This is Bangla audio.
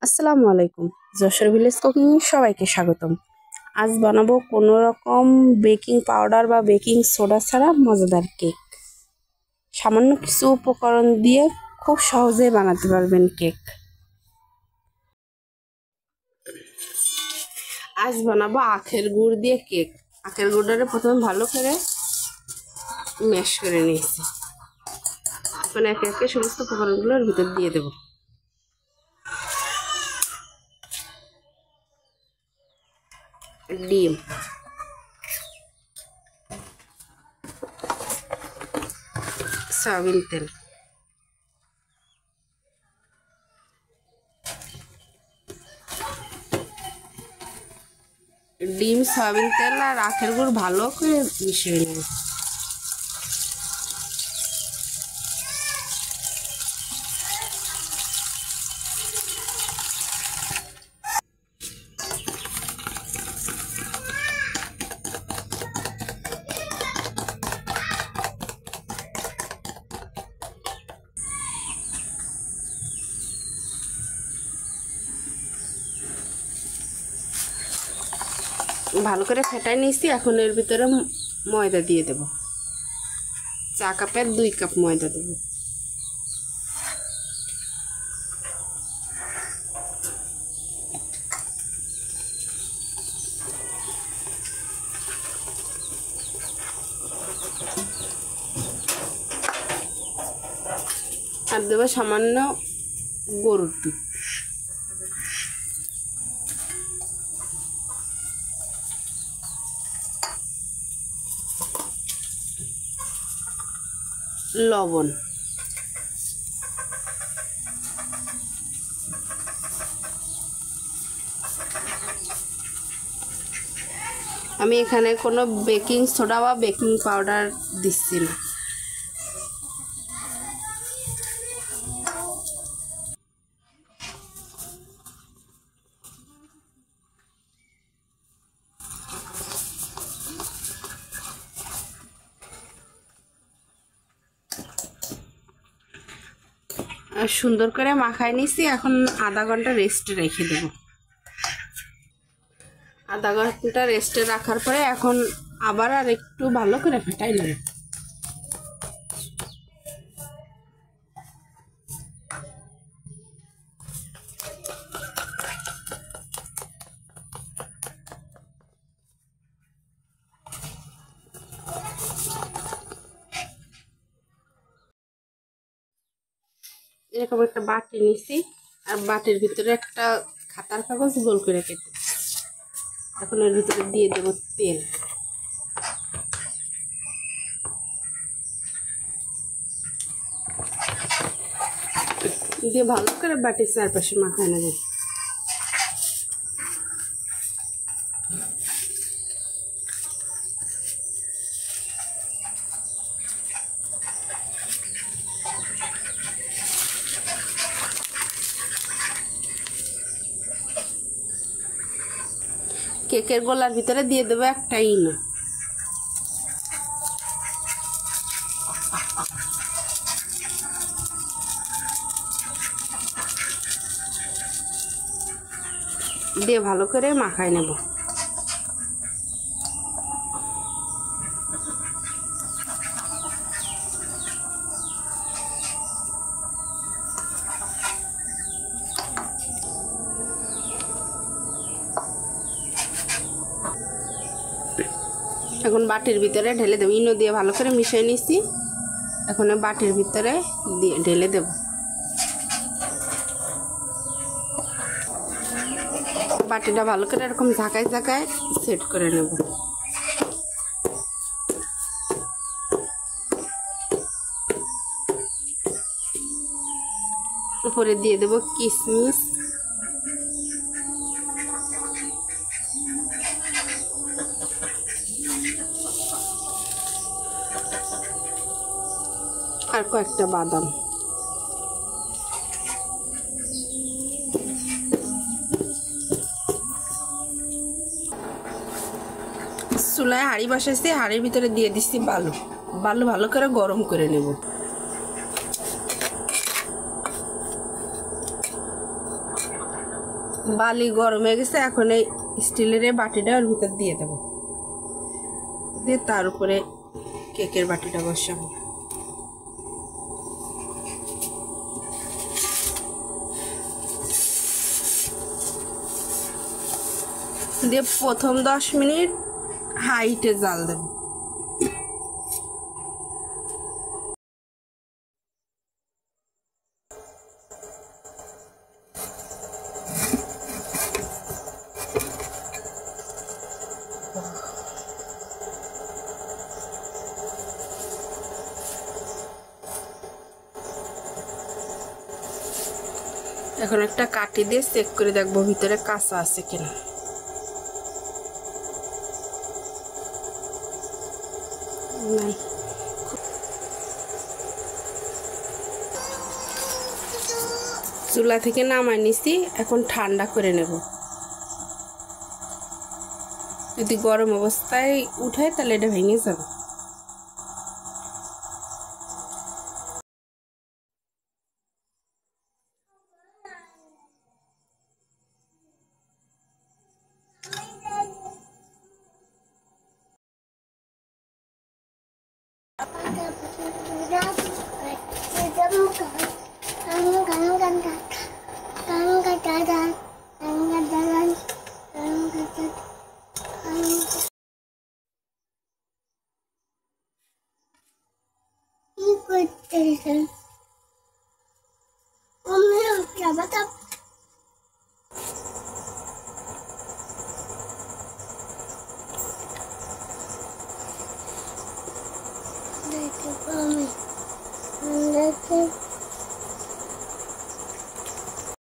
আসসালামু আলাইকুম। যশোর ভিলেজ কুকিং সবাইকে স্বাগতম। আজ বানাবো কোনো রকম বেকিং পাউডার বা বেকিং সোডা ছাড়া মজাদার কেক। সামান্য কিছু উপকরণ দিয়ে খুব সহজে বানাতে পারবেন কেক। আজ বানাবো আখের গুড় দিয়ে কেক। আখের গুড়টা প্রথমে ভালো করে ম্যাশ করে নিয়েছি। এখন একে একে সমস্ত উপকরণগুলোর ভিতর দিয়ে দেবো। ডিম, সয়াবিন তেল, ডিম, সয়াবিন তেল আর আখের গুড় ভালো করে মিশিয়ে নেব। ভালো করে ফেটাই নিয়েছি। এখন এর ভিতরে ময়দা দিয়ে দেব। চা কাপের 2 কাপ ময়দা দেব। আর দেবো সামান্য গরুর দুধ। লবণ, আমি এখানে কোনো বেকিং সোডা বা বেকিং পাউডার দিচ্ছি না। সুন্দর করে মাখাই নিছি। এখন আধা ঘন্টা রেস্টে রেখে দেব। আধা ঘন্টা রেস্টে রাখার পরে এখন আবার আর একটু ভালো করে ফেটাই নেব। এরকম একটা বাটি নিছি, আর বাটির ভিতরে একটা খাতার কাগজ গোল করে কেটে এখন এর ভিতরে দিয়ে দেব তেল। দিয়ে ভালো করে বাটির চারপাশে মাখায় নেব। কেকের গোলার ভিতরে দিয়ে দেবো একটা ইনো। দিয়ে ভালো করে মাখায় নেব। এখন বাটির ভিতরে ঢেলে দেবো। ইনো দিয়ে ভালো করে মিশিয়ে নিচ্ছি। এখন বাটির ভিতরে দিয়ে ঢেলে দেব। বাটিটা ভালো করে এরকম ঝাঁকায় ঝাঁকায় সেট করে নেব। উপরে দিয়ে দেব কিশমিশ, আর কয়েকটা বাদাম। চুলায় হাঁড়ি বসাইছি, হাঁড়ির ভিতরে দিয়ে দিচ্ছি বালু। বালু ভালো করে গরম করে নেব। বালি গরম হয়ে গেছে, এখন এই স্টিলের বাটিটা ওর ভিতর দিয়ে দেবো, দিয়ে তার উপরে কেকের বাটিটা বসাবো। দিয়ে প্রথম 10 মিনিট হাইটে জাল দেব। এখন একটা কাঠি দিয়ে চেক করে দেখবো ভিতরে কাঁচা আছে কিনা। নাই। চুলা থেকে নামাই নিছি, এখন ঠান্ডা করে নেব। যদি গরম অবস্থায় উঠায় তাহলে এটা ভেঙে যাবে। Let's